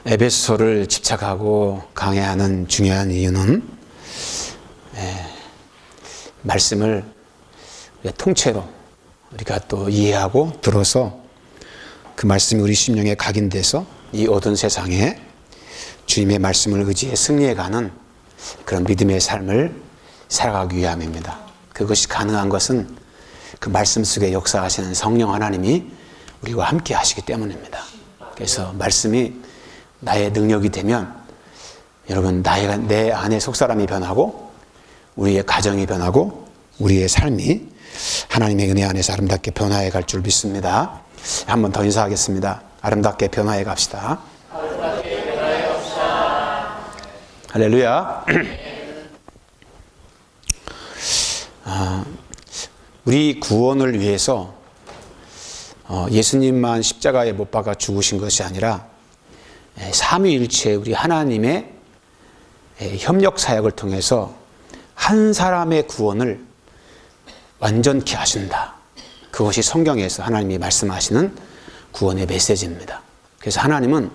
에베소서를 집착하고 강해하는 중요한 이유는 말씀을 통째로 우리가 또 이해하고 들어서 그 말씀이 우리 심령에 각인돼서 이 어두운 세상에 주님의 말씀을 의지해 승리해가는 그런 믿음의 삶을 살아가기 위함입니다. 그것이 가능한 것은 그 말씀 속에 역사하시는 성령 하나님이 우리와 함께 하시기 때문입니다. 그래서 말씀이 나의 능력이 되면 여러분 내 안의 속사람이 변하고 우리의 가정이 변하고 우리의 삶이 하나님의 은혜 안에서 아름답게 변화해 갈 줄 믿습니다. 한 번 더 인사하겠습니다. 아름답게 변화해 갑시다. 아름답게 변화해 갑시다. 할렐루야. 우리 구원을 위해서 예수님만 십자가에 못 박아 죽으신 것이 아니라 삼위일체 우리 하나님의 협력 사역을 통해서 한 사람의 구원을 완전케 하신다. 그것이 성경에서 하나님이 말씀하시는 구원의 메시지입니다. 그래서 하나님은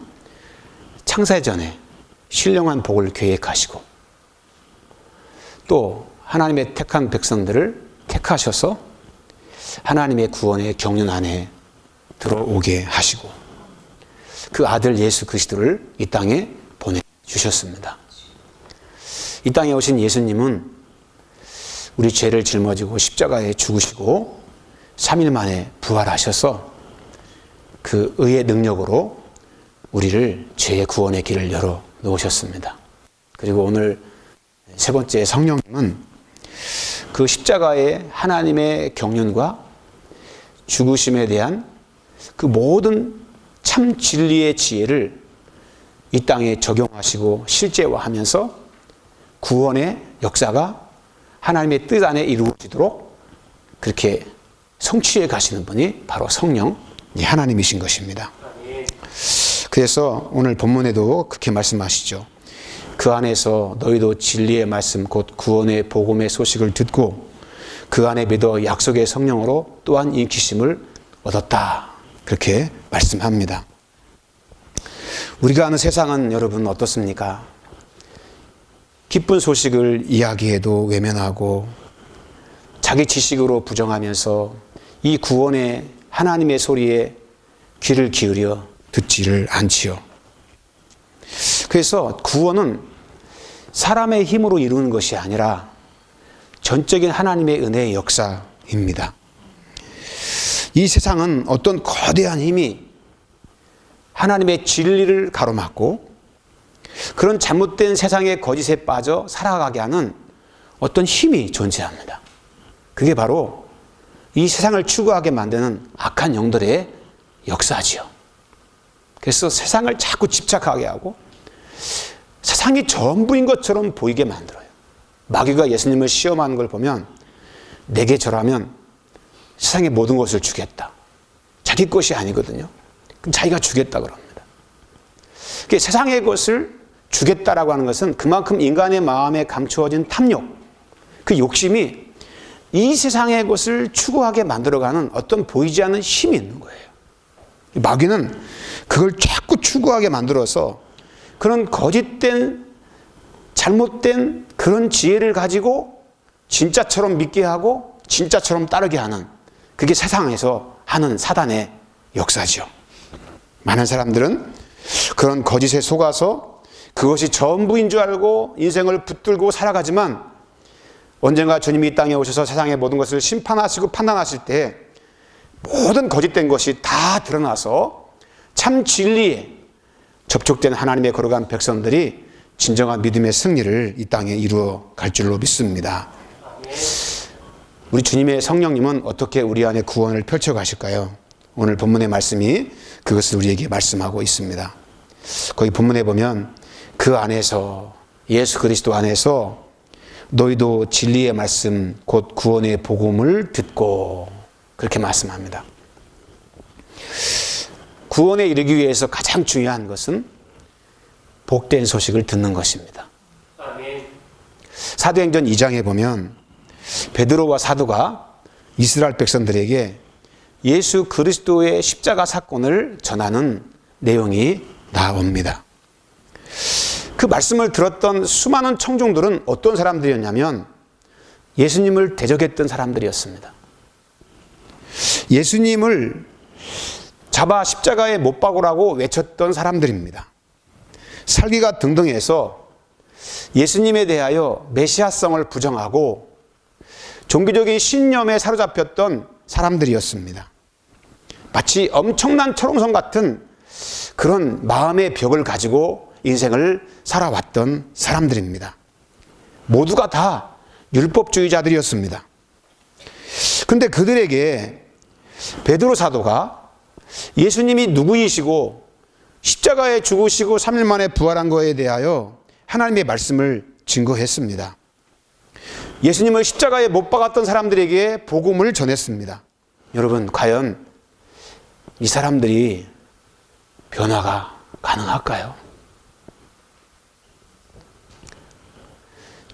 창세 전에 신령한 복을 계획하시고 또 하나님의 택한 백성들을 택하셔서 하나님의 구원의 경륜 안에 들어오게 하시고 그 아들 예수 그리스도를 이 땅에 보내주셨습니다. 이 땅에 오신 예수님은 우리 죄를 짊어지고 십자가에 죽으시고 3일 만에 부활하셔서 그 의의 능력으로 우리를 죄의 구원의 길을 열어 놓으셨습니다. 그리고 오늘 세 번째 성령님은 그 십자가의 하나님의 경륜과 죽으심에 대한 그 모든 참 진리의 지혜를 이 땅에 적용하시고 실제화하면서 구원의 역사가 하나님의 뜻 안에 이루어지도록 그렇게 성취해 가시는 분이 바로 성령 하나님이신 것입니다. 그래서 오늘 본문에도 그렇게 말씀하시죠. 그 안에서 너희도 진리의 말씀 곧 구원의 복음의 소식을 듣고 그 안에 믿어 약속의 성령으로 또한 인기심을 얻었다. 그렇게 말씀합니다. 우리가 아는 세상은 여러분 어떻습니까? 기쁜 소식을 이야기해도 외면하고 자기 지식으로 부정하면서 이 구원의 하나님의 소리에 귀를 기울여 듣지를 않지요. 그래서 구원은 사람의 힘으로 이루는 것이 아니라 전적인 하나님의 은혜의 역사입니다. 이 세상은 어떤 거대한 힘이 하나님의 진리를 가로막고 그런 잘못된 세상의 거짓에 빠져 살아가게 하는 어떤 힘이 존재합니다. 그게 바로 이 세상을 추구하게 만드는 악한 영들의 역사지요. 그래서 세상을 자꾸 집착하게 하고 세상이 전부인 것처럼 보이게 만들어요. 마귀가 예수님을 시험하는 걸 보면 내게 절하면 세상의 모든 것을 주겠다. 자기 것이 아니거든요. 그럼 자기가 주겠다 그럽니다. 세상의 것을 주겠다라고 하는 것은 그만큼 인간의 마음에 감추어진 탐욕, 그 욕심이 이 세상의 것을 추구하게 만들어가는 어떤 보이지 않는 힘이 있는 거예요. 마귀는 그걸 자꾸 추구하게 만들어서 그런 거짓된 잘못된 그런 지혜를 가지고 진짜처럼 믿게 하고 진짜처럼 따르게 하는 그게 세상에서 하는 사단의 역사죠. 많은 사람들은 그런 거짓에 속아서 그것이 전부인 줄 알고 인생을 붙들고 살아가지만 언젠가 주님이 이 땅에 오셔서 세상의 모든 것을 심판하시고 판단하실 때 모든 거짓된 것이 다 드러나서 참 진리에 접촉된 하나님의 거룩한 백성들이 진정한 믿음의 승리를 이 땅에 이루어 갈 줄로 믿습니다. 우리 주님의 성령님은 어떻게 우리 안에 구원을 펼쳐 가실까요? 오늘 본문의 말씀이 그것을 우리에게 말씀하고 있습니다. 거기 본문에 보면 그 안에서 예수 그리스도 안에서 너희도 진리의 말씀 곧 구원의 복음을 듣고 그렇게 말씀합니다. 구원에 이르기 위해서 가장 중요한 것은 복된 소식을 듣는 것입니다. 아멘. 사도행전 2장에 보면 베드로와 사도가 이스라엘 백성들에게 예수 그리스도의 십자가 사건을 전하는 내용이 나옵니다. 그 말씀을 들었던 수많은 청중들은 어떤 사람들이었냐면 예수님을 대적했던 사람들이었습니다. 예수님을 잡아 십자가에 못 박으라고 외쳤던 사람들입니다. 살기가 등등해서 예수님에 대하여 메시아성을 부정하고 종교적인 신념에 사로잡혔던 사람들이었습니다. 마치 엄청난 철옹성 같은 그런 마음의 벽을 가지고 인생을 살아왔던 사람들입니다. 모두가 다 율법주의자들이었습니다. 그런데 그들에게 베드로 사도가 예수님이 누구이시고 십자가에 죽으시고 3일 만에 부활한 것에 대하여 하나님의 말씀을 증거했습니다. 예수님을 십자가에 못 박았던 사람들에게 복음을 전했습니다. 여러분, 과연 이 사람들이 변화가 가능할까요?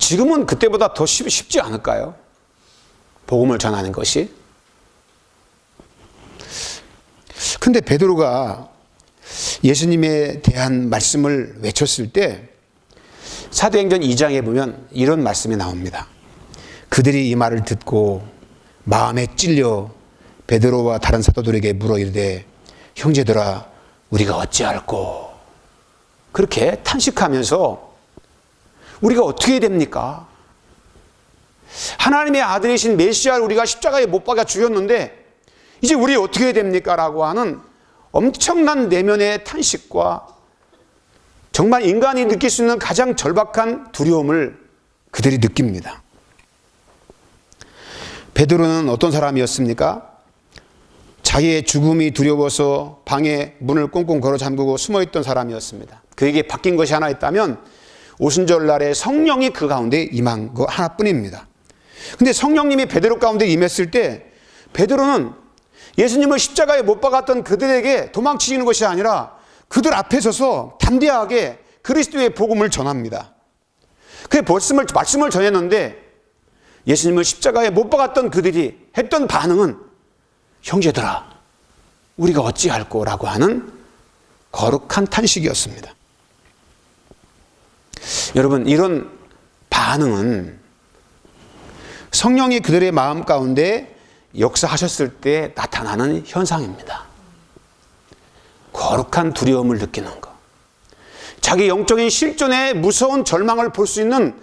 지금은 그때보다 더 쉽지 않을까요? 복음을 전하는 것이. 근데 베드로가 예수님에 대한 말씀을 외쳤을 때 사도행전 2장에 보면 이런 말씀이 나옵니다. 그들이 이 말을 듣고 마음에 찔려 베드로와 다른 사도들에게 물어 이르되 형제들아 우리가 어찌할꼬. 그렇게 탄식하면서 우리가 어떻게 됩니까? 하나님의 아들이신 메시아를 우리가 십자가에 못 박아 죽였는데 이제 우리 어떻게 됩니까? 라고 하는 엄청난 내면의 탄식과 정말 인간이 느낄 수 있는 가장 절박한 두려움을 그들이 느낍니다. 베드로는 어떤 사람이었습니까? 자기의 죽음이 두려워서 방에 문을 꽁꽁 걸어 잠그고 숨어있던 사람이었습니다. 그에게 바뀐 것이 하나 있다면 오순절날에 성령이 그 가운데 임한 거 하나뿐입니다. 근데 성령님이 베드로 가운데 임했을 때 베드로는 예수님을 십자가에 못 박았던 그들에게 도망치는 것이 아니라 그들 앞에 서서 담대하게 그리스도의 복음을 전합니다. 그 말씀을 전했는데 예수님을 십자가에 못 박았던 그들이 했던 반응은 형제들아 우리가 어찌할꼬 라고 하는 거룩한 탄식이었습니다. 여러분, 이런 반응은 성령이 그들의 마음 가운데 역사하셨을 때 나타나는 현상입니다. 거룩한 두려움을 느끼는 것. 자기 영적인 실존의 무서운 절망을 볼 수 있는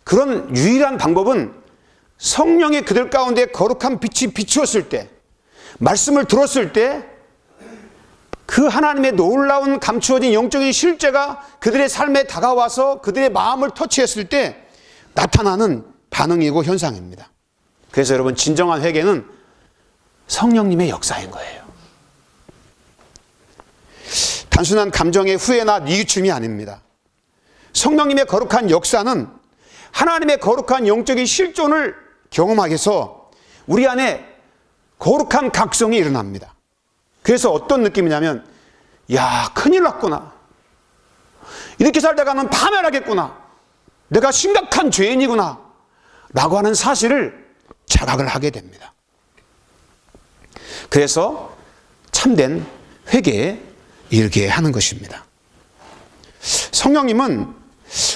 그런 유일한 방법은 성령이 그들 가운데 거룩한 빛이 비추었을 때, 말씀을 들었을 때 그 하나님의 놀라운 감추어진 영적인 실제가 그들의 삶에 다가와서 그들의 마음을 터치했을 때 나타나는 반응이고 현상입니다. 그래서 여러분, 진정한 회개는 성령님의 역사인 거예요. 단순한 감정의 후회나 뉘우침이 아닙니다. 성령님의 거룩한 역사는 하나님의 거룩한 영적인 실존을 경험하게 해서 우리 안에 거룩한 각성이 일어납니다. 그래서 어떤 느낌이냐면, 야, 큰일 났구나. 이렇게 살다가는 파멸하겠구나. 내가 심각한 죄인이구나. 라고 하는 사실을 자각을 하게 됩니다. 그래서 참된 회개에 이르게 하는 것입니다. 성령님은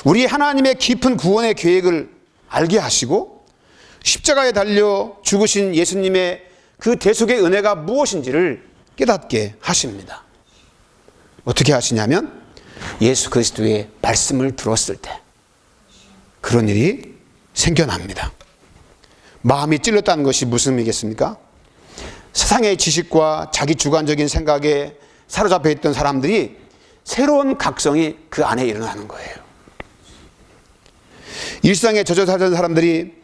우리 하나님의 깊은 구원의 계획을 알게 하시고 십자가에 달려 죽으신 예수님의 그 대속의 은혜가 무엇인지를 깨닫게 하십니다. 어떻게 하시냐면 예수 그리스도의 말씀을 들었을 때 그런 일이 생겨납니다. 마음이 찔렸다는 것이 무슨 의미겠습니까? 세상의 지식과 자기 주관적인 생각에 사로잡혀 있던 사람들이 새로운 각성이 그 안에 일어나는 거예요. 일상에 젖어 살던 사람들이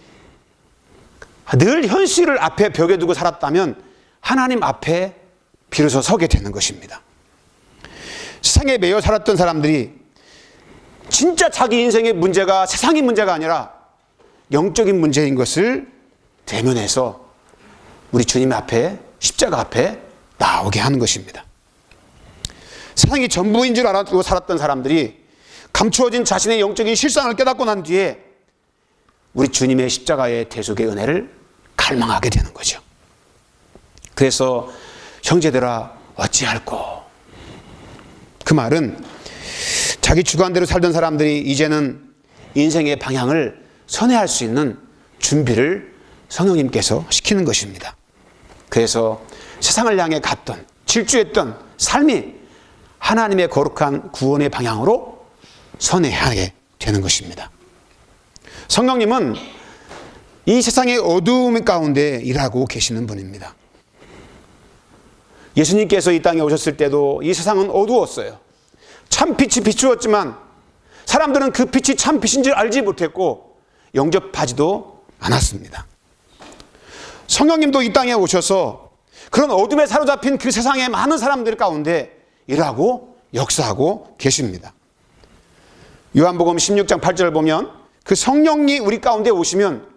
늘 현실을 앞에 벽에 두고 살았다면 하나님 앞에 비로소 서게 되는 것입니다. 세상에 매여 살았던 사람들이 진짜 자기 인생의 문제가 세상의 문제가 아니라 영적인 문제인 것을 대면해서 우리 주님 앞에, 십자가 앞에 나오게 하는 것입니다. 세상이 전부인 줄 알고 살았던 사람들이 감추어진 자신의 영적인 실상을 깨닫고 난 뒤에 우리 주님의 십자가의 대속의 은혜를 갈망하게 되는 거죠. 그래서 형제들아 어찌할꼬. 그 말은 자기 주관대로 살던 사람들이 이제는 인생의 방향을 선회할 수 있는 준비를 성령님께서 시키는 것입니다. 그래서 세상을 향해 갔던, 질주했던 삶이 하나님의 거룩한 구원의 방향으로 선회하게 되는 것입니다. 성령님은 이 세상의 어두움 가운데 일하고 계시는 분입니다. 예수님께서 이 땅에 오셨을 때도 이 세상은 어두웠어요. 참 빛이 비추었지만 사람들은 그 빛이 참 빛인 줄 알지 못했고 영접하지도 않았습니다. 성령님도 이 땅에 오셔서 그런 어둠에 사로잡힌 그 세상의 많은 사람들 가운데 일하고 역사하고 계십니다. 요한복음 16장 8절을 보면 그 성령이 우리 가운데 오시면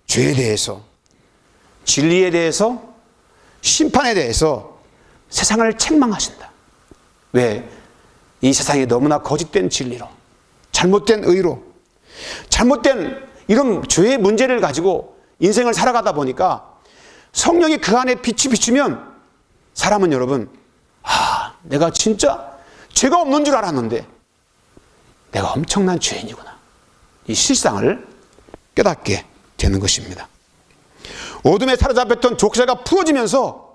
죄에 대해서, 진리에 대해서, 심판에 대해서 세상을 책망하신다. 왜? 이 세상에 너무나 거짓된 진리로, 잘못된 의로, 잘못된 이런 죄의 문제를 가지고 인생을 살아가다 보니까 성령이 그 안에 빛이 비추면 사람은 여러분, 내가 진짜 죄가 없는 줄 알았는데 내가 엄청난 죄인이구나. 이 실상을 깨닫게 되는 것입니다. 어둠에 사로잡혔던 족쇄가 풀어지면서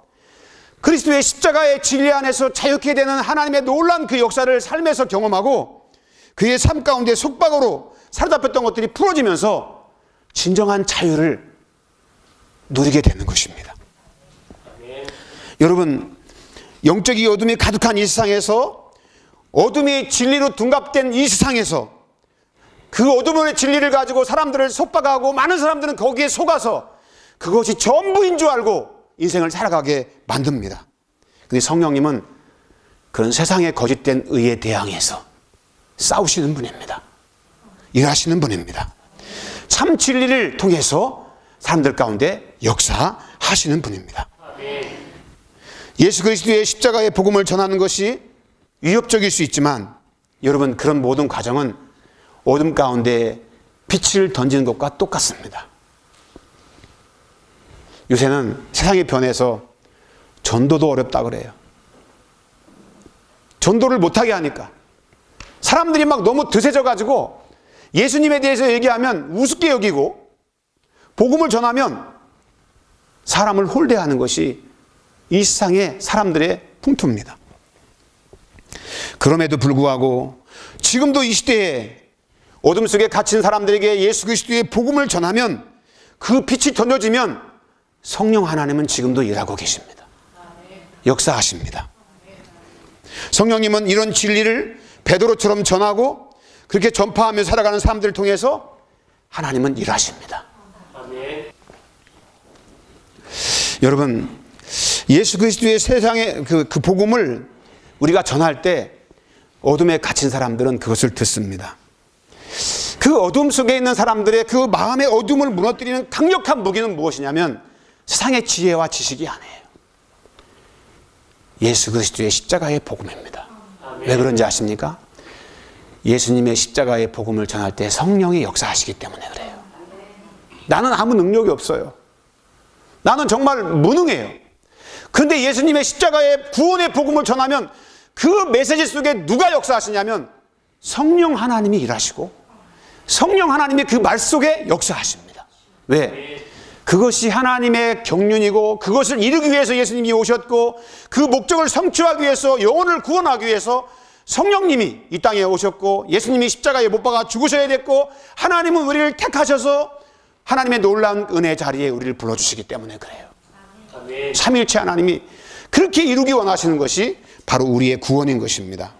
그리스도의 십자가의 진리 안에서 자유케 되는 하나님의 놀라운 그 역사를 삶에서 경험하고 그의 삶 가운데 속박으로 사로잡혔던 것들이 풀어지면서 진정한 자유를 누리게 되는 것입니다. 여러분, 영적인 어둠이 가득한 이 세상에서, 어둠이 진리로 둔갑된 이 세상에서 그 어둠의 진리를 가지고 사람들을 속박하고 많은 사람들은 거기에 속아서 그것이 전부인 줄 알고 인생을 살아가게 만듭니다. 근데 성령님은 그런 세상의 거짓된 의에 대항해서 싸우시는 분입니다. 일하시는 분입니다. 참 진리를 통해서 사람들 가운데 역사하시는 분입니다. 예수 그리스도의 십자가의 복음을 전하는 것이 위협적일 수 있지만 여러분, 그런 모든 과정은 어둠 가운데 빛을 던지는 것과 똑같습니다. 요새는 세상이 변해서 전도도 어렵다 그래요. 전도를 못하게 하니까 사람들이 막 너무 드세져 가지고 예수님에 대해서 얘기하면 우습게 여기고 복음을 전하면 사람을 홀대하는 것이 이 세상의 사람들의 풍토입니다. 그럼에도 불구하고 지금도 이 시대에 어둠 속에 갇힌 사람들에게 예수 그리스도의 복음을 전하면 그 빛이 던져지면 성령 하나님은 지금도 일하고 계십니다. 역사하십니다. 성령님은 이런 진리를 베드로처럼 전하고 그렇게 전파하며 살아가는 사람들을 통해서 하나님은 일하십니다. 여러분, 예수 그리스도의 세상의 그 복음을 우리가 전할 때 어둠에 갇힌 사람들은 그것을 듣습니다. 그 어둠 속에 있는 사람들의 그 마음의 어둠을 무너뜨리는 강력한 무기는 무엇이냐면 세상의 지혜와 지식이 아니에요. 예수 그리스도의 십자가의 복음입니다. 왜 그런지 아십니까? 예수님의 십자가의 복음을 전할 때 성령이 역사하시기 때문에 그래요. 나는 아무 능력이 없어요. 나는 정말 무능해요. 그런데 예수님의 십자가의 구원의 복음을 전하면 그 메시지 속에 누가 역사하시냐면 성령 하나님이 일하시고 성령 하나님이 그 말 속에 역사하십니다. 왜? 그것이 하나님의 경륜이고 그것을 이루기 위해서 예수님이 오셨고 그 목적을 성취하기 위해서 영혼을 구원하기 위해서 성령님이 이 땅에 오셨고 예수님이 십자가에 못 박아 죽으셔야 됐고 하나님은 우리를 택하셔서 하나님의 놀라운 은혜 자리에 우리를 불러주시기 때문에 그래요. 삼위일체 하나님이 그렇게 이루기 원하시는 것이 바로 우리의 구원인 것입니다.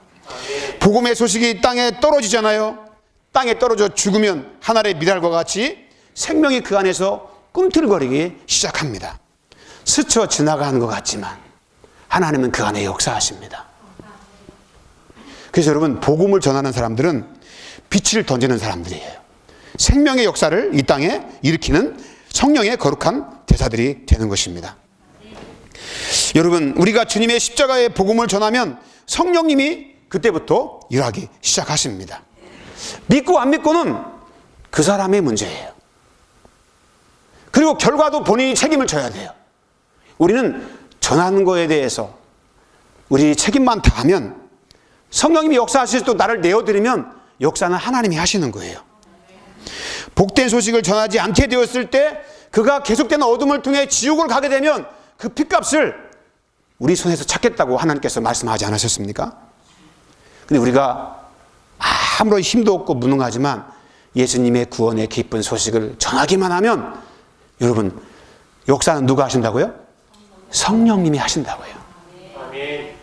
복음의 소식이 땅에 떨어지잖아요. 땅에 떨어져 죽으면 하늘의 미랄과 같이 생명이 그 안에서 꿈틀거리기 시작합니다. 스쳐 지나가는 것 같지만 하나님은 그 안에 역사하십니다. 그래서 여러분, 복음을 전하는 사람들은 빛을 던지는 사람들이에요. 생명의 역사를 이 땅에 일으키는 성령의 거룩한 대사들이 되는 것입니다. 여러분, 우리가 주님의 십자가의 복음을 전하면 성령님이 그때부터 일하기 시작하십니다. 믿고 안 믿고는 그 사람의 문제예요. 그리고 결과도 본인이 책임을 져야 돼요. 우리는 전하는 거에 대해서 우리 책임만 다하면 성령님이 역사하실 때 나를 내어드리면 역사는 하나님이 하시는 거예요. 복된 소식을 전하지 않게 되었을 때 그가 계속되는 어둠을 통해 지옥을 가게 되면 그 핏값을 우리 손에서 찾겠다고 하나님께서 말씀하지 않으셨습니까? 근데 우리가 아무런 힘도 없고 무능하지만 예수님의 구원의 기쁜 소식을 전하기만 하면 여러분 역사는 누가 하신다고요? 성령님이 하신다고요. 아멘.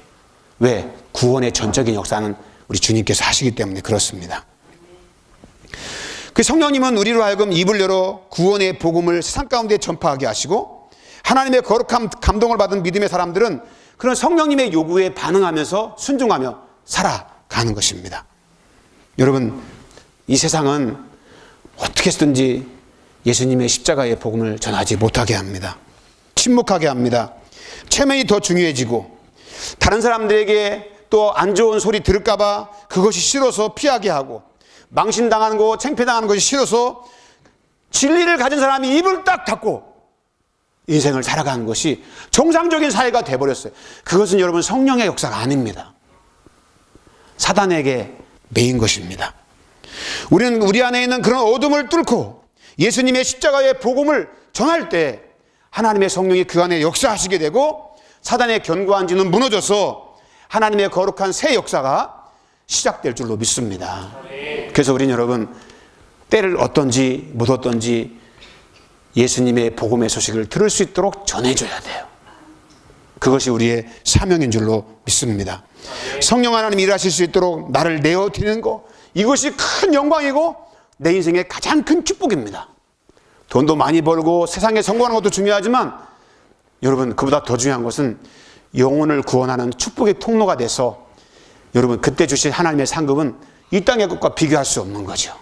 왜? 구원의 전적인 역사는 우리 주님께서 하시기 때문에 그렇습니다. 그 성령님은 우리로 하여금 입을 열어 구원의 복음을 세상 가운데 전파하게 하시고 하나님의 거룩한 감동을 받은 믿음의 사람들은 그런 성령님의 요구에 반응하면서 순종하며 살아가는 것입니다. 여러분 이 세상은 어떻게 해서든지 예수님의 십자가의 복음을 전하지 못하게 합니다. 침묵하게 합니다. 체면이 더 중요해지고 다른 사람들에게 또 안 좋은 소리 들을까 봐 그것이 싫어서 피하게 하고 망신당하는 거 창피당하는 것이 싫어서 진리를 가진 사람이 입을 딱 닫고 인생을 살아가는 것이 정상적인 사회가 돼버렸어요. 그것은 여러분 성령의 역사가 아닙니다. 사단에게 매인 것입니다. 우리는 우리 안에 있는 그런 어둠을 뚫고 예수님의 십자가의 복음을 전할 때 하나님의 성령이 그 안에 역사하시게 되고 사단의 견고한 지는 무너져서 하나님의 거룩한 새 역사가 시작될 줄로 믿습니다. 그래서 우리는 여러분 때를 어떤지 못 어떤지 예수님의 복음의 소식을 들을 수 있도록 전해줘야 돼요. 그것이 우리의 사명인 줄로 믿습니다. 성령 하나님이 일하실 수 있도록 나를 내어드리는 것, 이것이 큰 영광이고 내 인생의 가장 큰 축복입니다. 돈도 많이 벌고 세상에 성공하는 것도 중요하지만 여러분 그보다 더 중요한 것은 영혼을 구원하는 축복의 통로가 돼서 여러분 그때 주신 하나님의 상급은 이 땅의 것과 비교할 수 없는 거죠.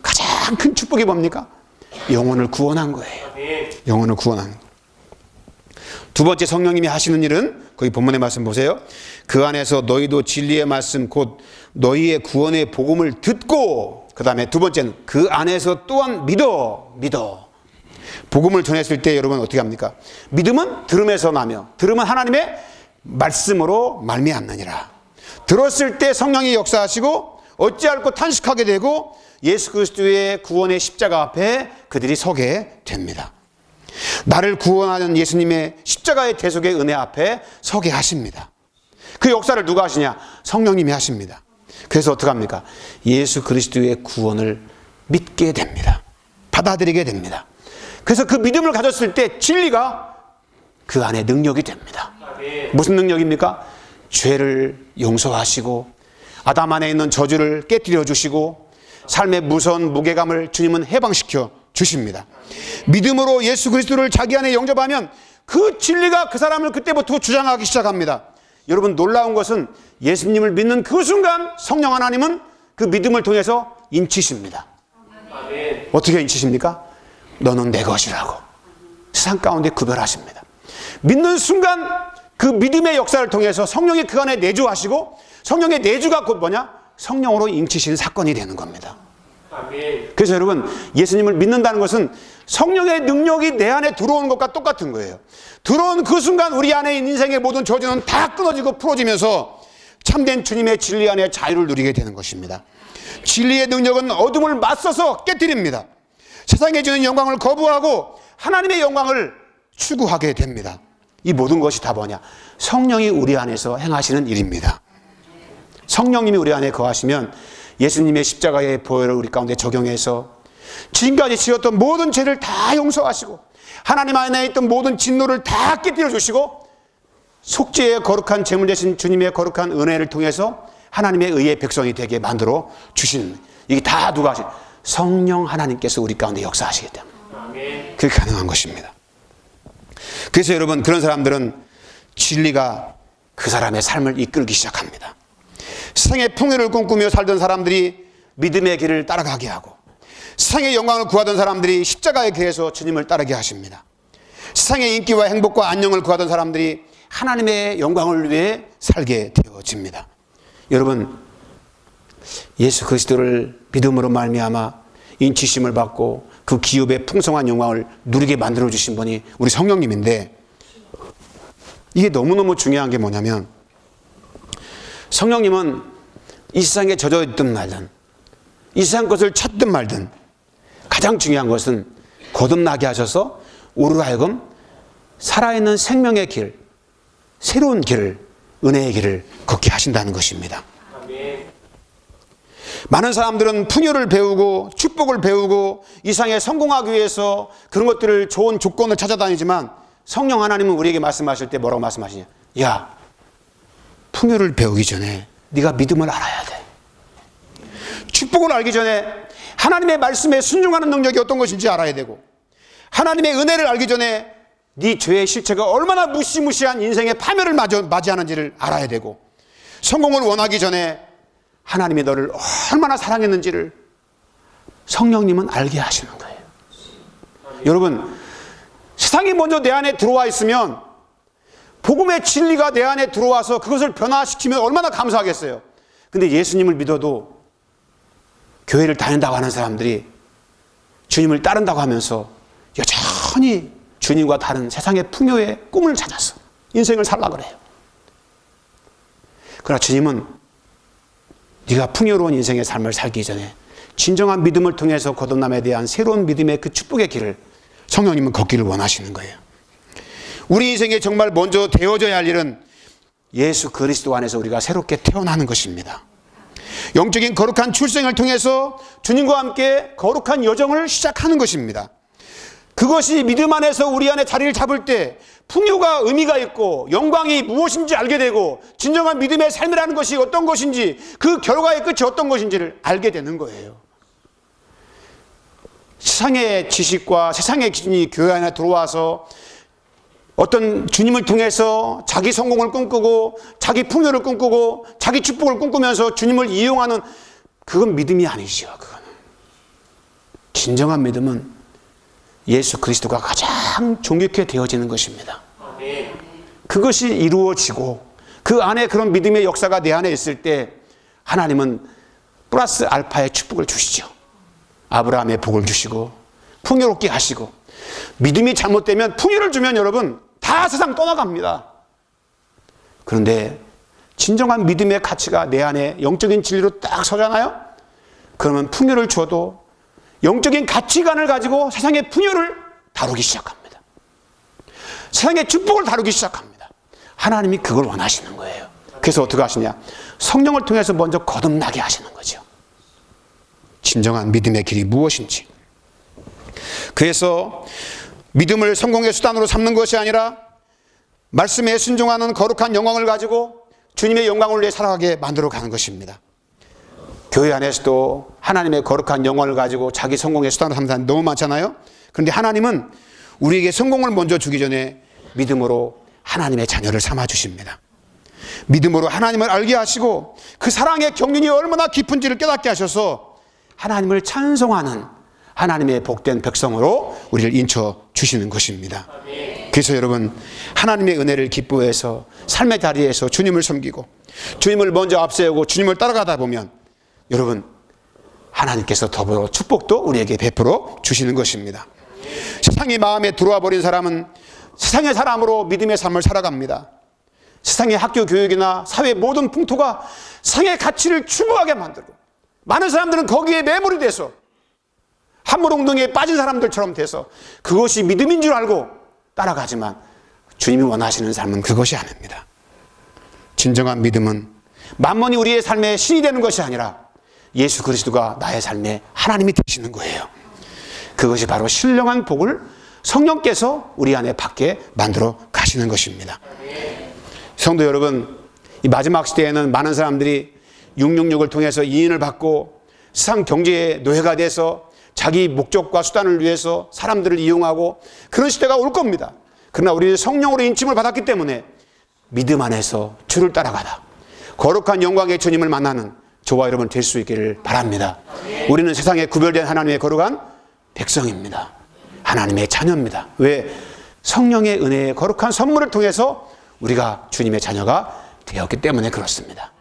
가장 큰 축복이 뭡니까? 영혼을 구원한 거예요. 영혼을 구원하는 거. 두 번째 성령님이 하시는 일은 거기 본문의 말씀 보세요. 그 안에서 너희도 진리의 말씀 곧 너희의 구원의 복음을 듣고, 그 다음에 두 번째는 그 안에서 또한 믿어. 복음을 전했을 때 여러분 어떻게 합니까? 믿음은 들음에서 나며 들음은 하나님의 말씀으로 말미암느니라. 들었을 때 성령이 역사하시고 어찌할꼬 탄식하게 되고 예수 그리스도의 구원의 십자가 앞에 그들이 서게 됩니다. 나를 구원하는 예수님의 십자가의 대속의 은혜 앞에 서게 하십니다. 그 역사를 누가 하시냐? 성령님이 하십니다. 그래서 어떻게 합니까? 예수 그리스도의 구원을 믿게 됩니다. 받아들이게 됩니다. 그래서 그 믿음을 가졌을 때 진리가 그 안에 능력이 됩니다. 무슨 능력입니까? 죄를 용서하시고 아담 안에 있는 저주를 깨뜨려 주시고 삶의 무서운 무게감을 주님은 해방시켜 주십니다. 믿음으로 예수 그리스도를 자기 안에 영접하면 그 진리가 그 사람을 그때부터 주장하기 시작합니다. 여러분 놀라운 것은 예수님을 믿는 그 순간 성령 하나님은 그 믿음을 통해서 인치십니다. 어떻게 인치십니까? 너는 내 것이라고 세상 가운데 구별하십니다. 믿는 순간 그 믿음의 역사를 통해서 성령이 그 안에 내주하시고 성령의 내주가 곧 뭐냐? 성령으로 인치시는 사건이 되는 겁니다. 그래서 여러분 예수님을 믿는다는 것은 성령의 능력이 내 안에 들어오는 것과 똑같은 거예요. 들어온 그 순간 우리 안에 있는 인생의 모든 저주는 다 끊어지고 풀어지면서 참된 주님의 진리 안에 자유를 누리게 되는 것입니다. 진리의 능력은 어둠을 맞서서 깨뜨립니다. 세상에 주는 영광을 거부하고 하나님의 영광을 추구하게 됩니다. 이 모든 것이 다 뭐냐? 성령이 우리 안에서 행하시는 일입니다. 성령님이 우리 안에 거하시면 예수님의 십자가의 보혈을 우리 가운데 적용해서 지금까지 지었던 모든 죄를 다 용서하시고 하나님 안에 있던 모든 진노를 다 깨뜨려 주시고 속죄의 거룩한 제물 되신 주님의 거룩한 은혜를 통해서 하나님의 의의 백성이 되게 만들어 주시는, 이게 다 누가 하신? 성령 하나님께서 우리 가운데 역사하시기 때문에 그게 가능한 것입니다. 그래서 여러분 그런 사람들은 진리가 그 사람의 삶을 이끌기 시작합니다. 세상의 풍요를 꿈꾸며 살던 사람들이 믿음의 길을 따라가게 하고 세상의 영광을 구하던 사람들이 십자가의 길에서 주님을 따르게 하십니다. 세상의 인기와 행복과 안녕을 구하던 사람들이 하나님의 영광을 위해 살게 되어집니다. 여러분 예수 그리스도를 믿음으로 말미암아 인치심을 받고 그 기업의 풍성한 영광을 누리게 만들어 주신 분이 우리 성령님인데, 이게 너무너무 중요한 게 뭐냐면 성령님은 이 세상에 젖어 있든 말든, 이 세상 것을 찾든 말든, 가장 중요한 것은 거듭나게 하셔서 우리로 하여금 살아있는 생명의 길, 새로운 길을, 은혜의 길을 걷게 하신다는 것입니다. 아멘. 많은 사람들은 풍요를 배우고 축복을 배우고 이 세상에 성공하기 위해서 그런 것들을 좋은 조건을 찾아다니지만, 성령 하나님은 우리에게 말씀하실 때 뭐라고 말씀하시냐? 야, 풍요를 배우기 전에 네가 믿음을 알아야 돼. 축복을 알기 전에 하나님의 말씀에 순종하는 능력이 어떤 것인지 알아야 되고, 하나님의 은혜를 알기 전에 네 죄의 실체가 얼마나 무시무시한 인생의 파멸을 맞이하는지를 알아야 되고, 성공을 원하기 전에 하나님이 너를 얼마나 사랑했는지를 성령님은 알게 하시는 거예요. 여러분, 세상이 먼저 내 안에 들어와 있으면, 복음의 진리가 내 안에 들어와서 그것을 변화시키면 얼마나 감사하겠어요. 근데 예수님을 믿어도 교회를 다닌다고 하는 사람들이 주님을 따른다고 하면서 여전히 주님과 다른 세상의 풍요의 꿈을 찾아서 인생을 살려고 그래요. 그러나 주님은 네가 풍요로운 인생의 삶을 살기 전에 진정한 믿음을 통해서 거듭남에 대한 새로운 믿음의 그 축복의 길을 성령님은 걷기를 원하시는 거예요. 우리 인생에 정말 먼저 되어져야 할 일은 예수 그리스도 안에서 우리가 새롭게 태어나는 것입니다. 영적인 거룩한 출생을 통해서 주님과 함께 거룩한 여정을 시작하는 것입니다. 그것이 믿음 안에서 우리 안에 자리를 잡을 때 풍요가 의미가 있고 영광이 무엇인지 알게 되고, 진정한 믿음의 삶이라는 것이 어떤 것인지, 그 결과의 끝이 어떤 것인지를 알게 되는 거예요. 세상의 지식과 세상의 기준이 교회 안에 들어와서 어떤 주님을 통해서 자기 성공을 꿈꾸고 자기 풍요를 꿈꾸고 자기 축복을 꿈꾸면서 주님을 이용하는, 그건 믿음이 아니죠. 그거는 진정한 믿음은 예수 그리스도가 가장 존귀케 되어지는 것입니다. 아멘. 그것이 이루어지고 그 안에 그런 믿음의 역사가 내 안에 있을 때 하나님은 플러스 알파의 축복을 주시죠. 아브라함의 복을 주시고 풍요롭게 하시고, 믿음이 잘못되면 풍요를 주면 여러분 다 세상 떠나갑니다. 그런데 진정한 믿음의 가치가 내 안에 영적인 진리로 딱 서잖아요. 그러면 풍요를 줘도 영적인 가치관을 가지고 세상의 풍요를 다루기 시작합니다. 세상의 축복을 다루기 시작합니다. 하나님이 그걸 원하시는 거예요. 그래서 어떻게 하시냐? 성령을 통해서 먼저 거듭나게 하시는 거죠. 진정한 믿음의 길이 무엇인지. 그래서 믿음을 성공의 수단으로 삼는 것이 아니라 말씀에 순종하는 거룩한 영광을 가지고 주님의 영광을 위해 살아가게 만들어 가는 것입니다. 교회 안에서도 하나님의 거룩한 영광을 가지고 자기 성공의 수단으로 삼는 사람이 너무 많잖아요. 그런데 하나님은 우리에게 성공을 먼저 주기 전에 믿음으로 하나님의 자녀를 삼아 주십니다. 믿음으로 하나님을 알게 하시고 그 사랑의 경륜이 얼마나 깊은지를 깨닫게 하셔서 하나님을 찬송하는 하나님의 복된 백성으로 우리를 인쳐 주시는 것입니다. 그래서 여러분, 하나님의 은혜를 기뻐해서 삶의 자리에서 주님을 섬기고 주님을 먼저 앞세우고 주님을 따라가다 보면 여러분, 하나님께서 더불어 축복도 우리에게 베풀어 주시는 것입니다. 세상이 마음에 들어와 버린 사람은 세상의 사람으로 믿음의 삶을 살아갑니다. 세상의 학교 교육이나 사회 모든 풍토가 세상의 가치를 추구하게 만들고, 많은 사람들은 거기에 매몰이 돼서 함몰웅덩이에 빠진 사람들처럼 돼서 그것이 믿음인 줄 알고 따라가지만, 주님이 원하시는 삶은 그것이 아닙니다. 진정한 믿음은 만몬이 우리의 삶의 신이 되는 것이 아니라 예수 그리스도가 나의 삶의 하나님이 되시는 거예요. 그것이 바로 신령한 복을 성령께서 우리 안에 받게 만들어 가시는 것입니다. 성도 여러분, 이 마지막 시대에는 많은 사람들이 666을 통해서 이인을 받고 세상 경제의 노예가 돼서 자기 목적과 수단을 위해서 사람들을 이용하고 그런 시대가 올 겁니다. 그러나 우리는 성령으로 인침을 받았기 때문에 믿음 안에서 주를 따라가다 거룩한 영광의 주님을 만나는 저와 여러분 될 수 있기를 바랍니다. 우리는 세상에 구별된 하나님의 거룩한 백성입니다. 하나님의 자녀입니다. 왜? 성령의 은혜의 거룩한 선물을 통해서 우리가 주님의 자녀가 되었기 때문에 그렇습니다.